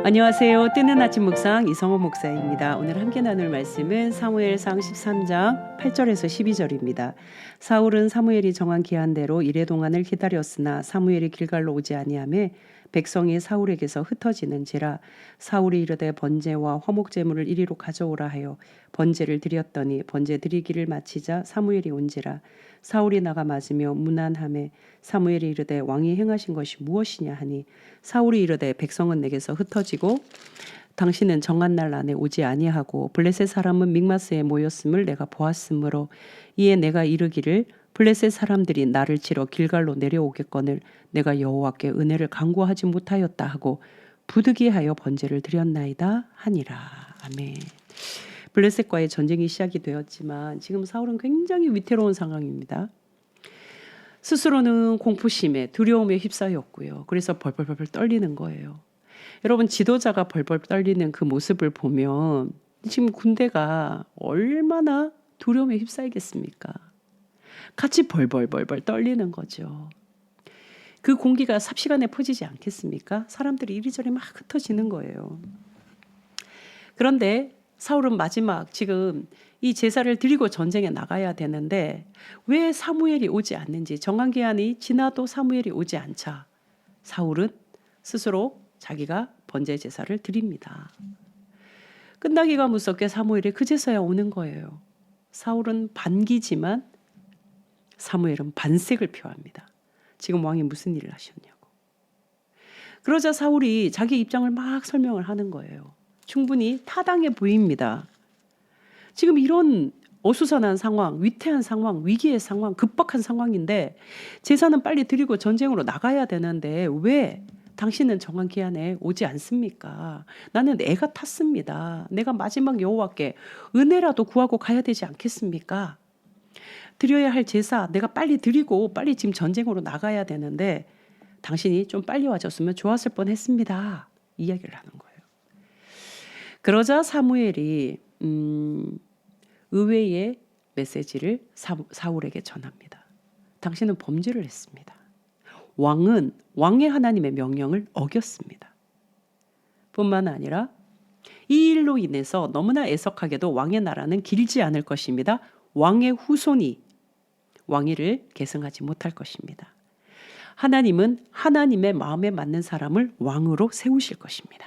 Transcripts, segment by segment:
안녕하세요. 뜨는 아침 묵상 이성호 목사입니다. 오늘 함께 나눌 말씀은 사무엘상 13장 8절에서 12절입니다. 사울은 사무엘이 정한 기한대로 이레 동안을 기다렸으나 사무엘이 길갈로 오지 아니하매 백성이 사울에게서 흩어지는지라. 사울이 이르되 번제와 화목 제물을 이리로 가져오라 하여 번제를 드렸더니 번제 드리기를 마치자 사무엘이 온지라. 사울이 나가 맞으며 문안하매 사무엘이 이르되 왕이 행하신 것이 무엇이냐 하니 사울이 이르되 백성은 내게서 흩어지고 당신은 정한 날 안에 오지 아니하고 블레셋 사람은 믹마스에 모였음을 내가 보았으므로 이에 내가 이르기를 블레셋 사람들이 나를 치러 길갈로 내려오겠거늘 내가 여호와께 은혜를 간구하지 못하였다 하고 부득이하여 번제를 드렸나이다 하니라. 아멘. 블레셋과의 전쟁이 시작이 되었지만 지금 사울은 굉장히 위태로운 상황입니다. 스스로는 공포심에 두려움에 휩싸였고요. 그래서 벌벌벌 떨리는 거예요. 여러분, 지도자가 벌벌 떨리는 그 모습을 보면 지금 군대가 얼마나 두려움에 휩싸이겠습니까? 같이 벌벌벌 떨리는 거죠. 그 공기가 삽시간에 퍼지지 않겠습니까? 사람들이 이리저리 막 흩어지는 거예요. 그런데 사울은 마지막 지금 이 제사를 드리고 전쟁에 나가야 되는데 왜 사무엘이 오지 않는지, 정한 기한이 지나도 사무엘이 오지 않자 사울은 스스로 자기가 번제 제사를 드립니다. 끝나기가 무섭게 사무엘이 그제서야 오는 거예요. 사울은 반기지만 사무엘은 반색을 표합니다. 지금 왕이 무슨 일을 하셨냐고. 그러자 사울이 자기 입장을 막 설명을 하는 거예요. 충분히 타당해 보입니다. 지금 이런 어수선한 상황, 위태한 상황, 위기의 상황, 급박한 상황인데 제사는 빨리 드리고 전쟁으로 나가야 되는데 왜 당신은 정한 기한에 오지 않습니까? 나는 애가 탔습니다. 내가 마지막 여호와께 은혜라도 구하고 가야 되지 않겠습니까? 드려야 할 제사 내가 빨리 드리고 빨리 지금 전쟁으로 나가야 되는데 당신이 좀 빨리 와줬으면 좋았을 뻔했습니다. 이야기를 하는 거예요. 그러자 사무엘이 의외의 메시지를 사울에게 전합니다. 당신은 범죄를 했습니다. 왕의 하나님의 명령을 어겼습니다. 뿐만 아니라 이 일로 인해서 너무나 애석하게도 왕의 나라는 길지 않을 것입니다. 왕의 후손이 왕위를 계승하지 못할 것입니다. 하나님은 하나님의 마음에 맞는 사람을 왕으로 세우실 것입니다.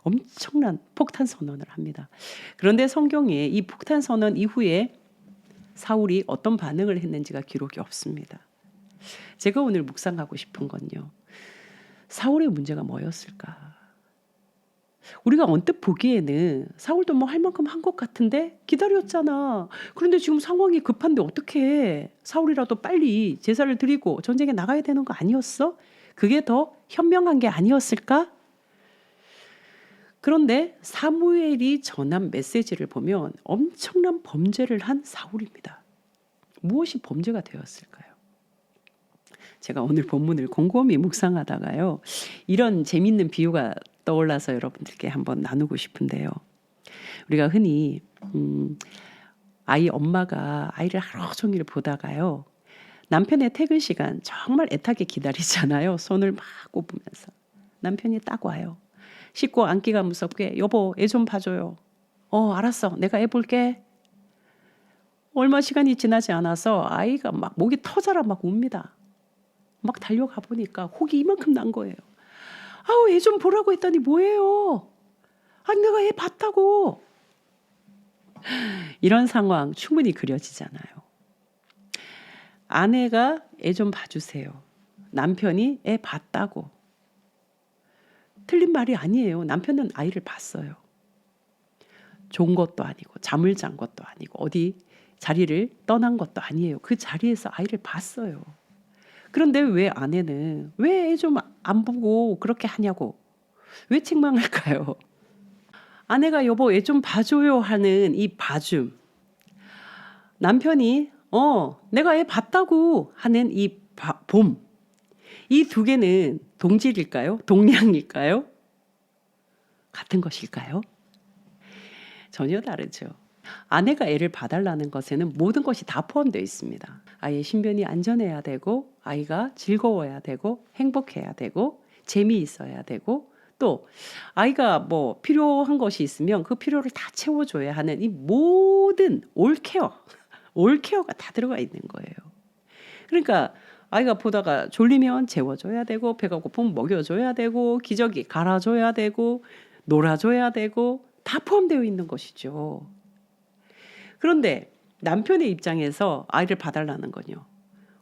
엄청난 폭탄 선언을 합니다. 그런데 성경에 이 폭탄 선언 이후에 사울이 어떤 반응을 했는지가 기록이 없습니다. 제가 오늘 묵상하고 싶은 건요. 사울의 문제가 뭐였을까? 우리가 언뜻 보기에는 사울도 뭐 할 만큼 한 것 같은데 기다렸잖아. 그런데 지금 상황이 급한데 어떻게 사울이라도 빨리 제사를 드리고 전쟁에 나가야 되는 거 아니었어? 그게 더 현명한 게 아니었을까? 그런데 사무엘이 전한 메시지를 보면 엄청난 범죄를 한 사울입니다. 무엇이 범죄가 되었을까요? 제가 오늘 본문을 곰곰이 묵상하다가요. 이런 재밌는 비유가 떠올라서 여러분들께 한번 나누고 싶은데요. 우리가 흔히 아이 엄마가 아이를 하루 종일 보다가요. 남편의 퇴근 시간 정말 애타게 기다리잖아요. 손을 막 꼽으면서. 남편이 딱 와요. 씻고 앉기가 무섭게 여보 애 좀 봐줘요. 알았어 내가 애 볼게. 얼마 시간이 지나지 않아서 아이가 막 목이 터져라 막 웁니다. 막 달려가 보니까 혹이 이만큼 난 거예요. 아우 애 좀 보라고 했더니 뭐예요? 아니 내가 애 봤다고. 이런 상황 충분히 그려지잖아요. 아내가 애 좀 봐주세요. 남편이 애 봤다고. 틀린 말이 아니에요. 남편은 아이를 봤어요. 좋은 것도 아니고 잠을 잔 것도 아니고 어디 자리를 떠난 것도 아니에요. 그 자리에서 아이를 봤어요. 그런데 왜 아내는 왜 애 좀 안 보고 그렇게 하냐고 왜 책망할까요? 아내가 여보 애 좀 봐줘요 하는 이 봐줌, 남편이 내가 애 봤다고 하는 이 봄, 이 두 개는 동질일까요? 동량일까요? 같은 것일까요? 전혀 다르죠. 아내가 애를 봐달라는 것에는 모든 것이 다 포함되어 있습니다. 아이의 신변이 안전해야 되고 아이가 즐거워야 되고 행복해야 되고 재미있어야 되고 또 아이가 뭐 필요한 것이 있으면 그 필요를 다 채워줘야 하는 이 모든 올케어, 올케어가 다 들어가 있는 거예요. 그러니까 아이가 보다가 졸리면 재워줘야 되고 배가 고프면 먹여줘야 되고 기저귀 갈아줘야 되고 놀아줘야 되고 다 포함되어 있는 것이죠. 그런데 남편의 입장에서 아이를 봐달라는 건요.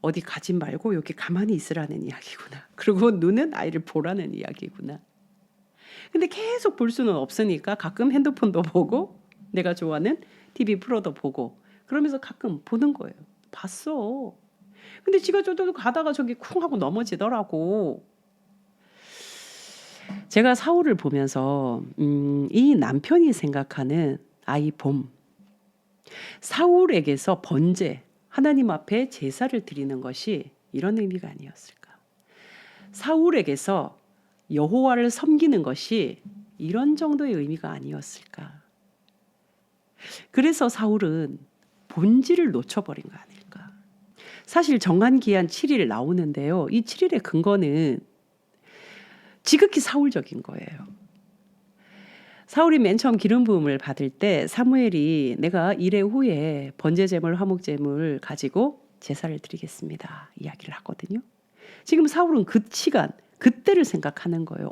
어디 가지 말고 여기 가만히 있으라는 이야기구나. 그리고 눈은 아이를 보라는 이야기구나. 근데 계속 볼 수는 없으니까 가끔 핸드폰도 보고 내가 좋아하는 TV 프로도 보고 그러면서 가끔 보는 거예요. 봤어. 근데 지가 저도 가다가 저기 쿵 하고 넘어지더라고. 제가 사울을 보면서 이 남편이 생각하는 아이 봄, 사울에게서 번제, 하나님 앞에 제사를 드리는 것이 이런 의미가 아니었을까. 사울에게서 여호와를 섬기는 것이 이런 정도의 의미가 아니었을까. 그래서 사울은 본질을 놓쳐버린 거 아닐까. 사실 정한기한 7일 나오는데요. 이 7일의 근거는 지극히 사울적인 거예요. 사울이 맨 처음 기름 부음을 받을 때 사무엘이 내가 이래 후에 번제제물 화목제물 가지고 제사를 드리겠습니다. 이야기를 하거든요. 지금 사울은 그 시간, 그때를 생각하는 거예요.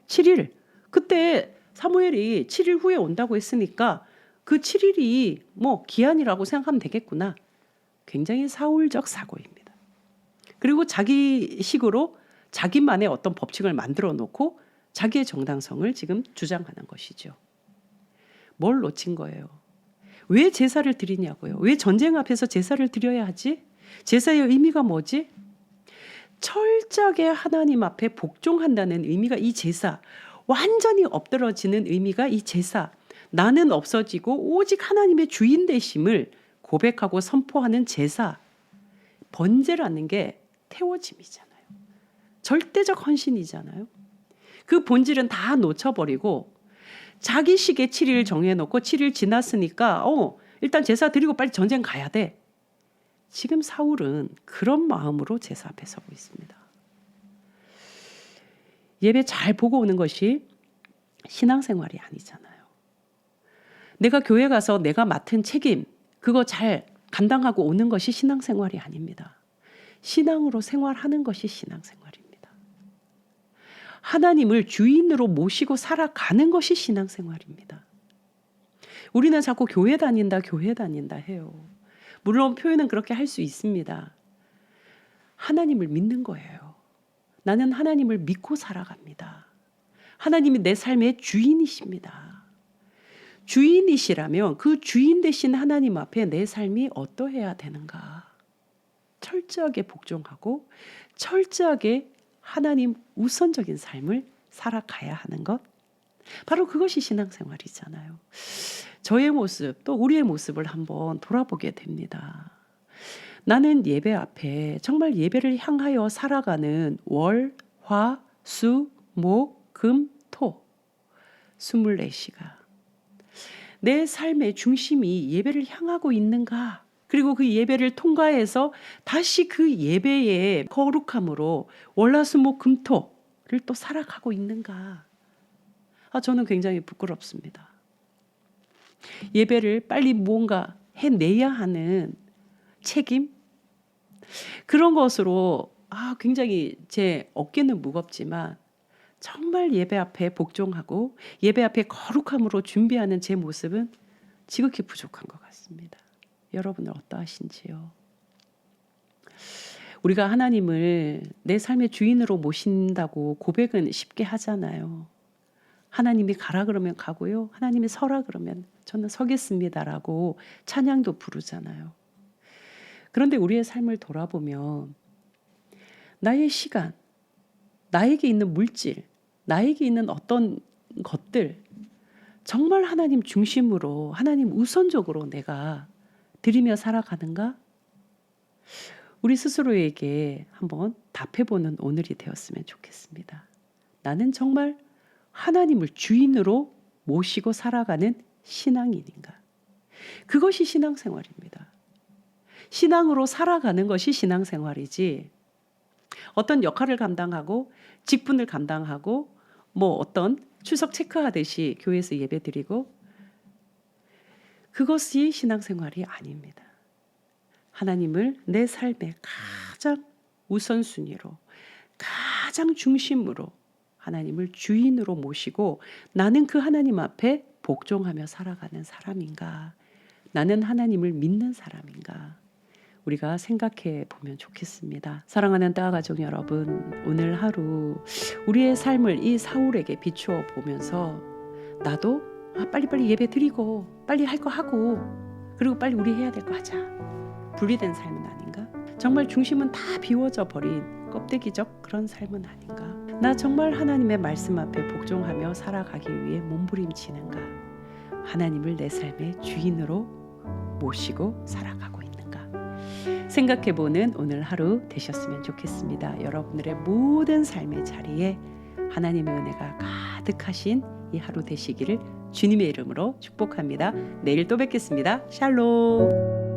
7일. 그때 사무엘이 7일 후에 온다고 했으니까 그 7일이 뭐 기한이라고 생각하면 되겠구나. 굉장히 사울적 사고입니다. 그리고 자기식으로 자기만의 어떤 법칙을 만들어 놓고 자기의 정당성을 지금 주장하는 것이죠. 뭘 놓친 거예요? 왜 제사를 드리냐고요? 왜 전쟁 앞에서 제사를 드려야 하지? 제사의 의미가 뭐지? 철저하게 하나님 앞에 복종한다는 의미가 이 제사, 완전히 엎드러지는 의미가 이 제사, 나는 없어지고 오직 하나님의 주인 되심을 고백하고 선포하는 제사, 번제라는 게 태워짐이잖아요. 절대적 헌신이잖아요. 그 본질은 다 놓쳐버리고 자기식의 7일 정해놓고 7일 지났으니까 일단 제사 드리고 빨리 전쟁 가야 돼. 지금 사울은 그런 마음으로 제사 앞에 서고 있습니다. 예배 잘 보고 오는 것이 신앙생활이 아니잖아요. 내가 교회 가서 내가 맡은 책임 그거 잘 감당하고 오는 것이 신앙생활이 아닙니다. 신앙으로 생활하는 것이 신앙생활입니다. 하나님을 주인으로 모시고 살아가는 것이 신앙생활입니다. 우리는 자꾸 교회 다닌다 해요. 물론 표현은 그렇게 할 수 있습니다. 하나님을 믿는 거예요. 나는 하나님을 믿고 살아갑니다. 하나님이 내 삶의 주인이십니다. 주인이시라면 그 주인 되신 하나님 앞에 내 삶이 어떠해야 되는가? 철저하게 복종하고 철저하게 하나님 우선적인 삶을 살아가야 하는 것. 바로 그것이 신앙생활이잖아요. 저의 모습 또 우리의 모습을 한번 돌아보게 됩니다. 나는 예배 앞에 정말 예배를 향하여 살아가는 월, 화, 수, 목, 금, 토 24시간. 내 삶의 중심이 예배를 향하고 있는가? 그리고 그 예배를 통과해서 다시 그 예배의 거룩함으로 월화수목금토를 또 살아가고 있는가? 저는 굉장히 부끄럽습니다. 예배를 빨리 뭔가 해내야 하는 책임? 그런 것으로 굉장히 제 어깨는 무겁지만 정말 예배 앞에 복종하고 예배 앞에 거룩함으로 준비하는 제 모습은 지극히 부족한 것 같습니다. 여러분은 어떠하신지요? 우리가 하나님을 내 삶의 주인으로 모신다고 고백은 쉽게 하잖아요. 하나님이 가라 그러면 가고요. 하나님이 서라 그러면 저는 서겠습니다라고 찬양도 부르잖아요. 그런데 우리의 삶을 돌아보면 나의 시간, 나에게 있는 물질, 나에게 있는 어떤 것들 정말 하나님 중심으로 하나님 우선적으로 내가 드리며 살아가는가? 우리 스스로에게 한번 답해보는 오늘이 되었으면 좋겠습니다. 나는 정말 하나님을 주인으로 모시고 살아가는 신앙인인가? 그것이 신앙생활입니다. 신앙으로 살아가는 것이 신앙생활이지 어떤 역할을 감당하고 직분을 감당하고 뭐 어떤 추석 체크하듯이 교회에서 예배드리고 그것이 신앙생활이 아닙니다. 하나님을 내 삶의 가장 우선순위로 가장 중심으로 하나님을 주인으로 모시고 나는 그 하나님 앞에 복종하며 살아가는 사람인가? 나는 하나님을 믿는 사람인가? 우리가 생각해 보면 좋겠습니다. 사랑하는 따 가족 여러분, 오늘 하루 우리의 삶을 이 사울에게 비추어 보면서 나도 빨리빨리 예배 드리고 빨리 할 거 하고 그리고 빨리 우리 해야 될 거 하자. 분리된 삶은 아닌가? 정말 중심은 다 비워져 버린 껍데기적 그런 삶은 아닌가? 나 정말 하나님의 말씀 앞에 복종하며 살아가기 위해 몸부림치는가? 하나님을 내 삶의 주인으로 모시고 살아가고 있는가? 생각해보는 오늘 하루 되셨으면 좋겠습니다. 여러분들의 모든 삶의 자리에 하나님의 은혜가 가득하신 이 하루 되시기를 주님의 이름으로 축복합니다. 내일 또 뵙겠습니다. 샬롬.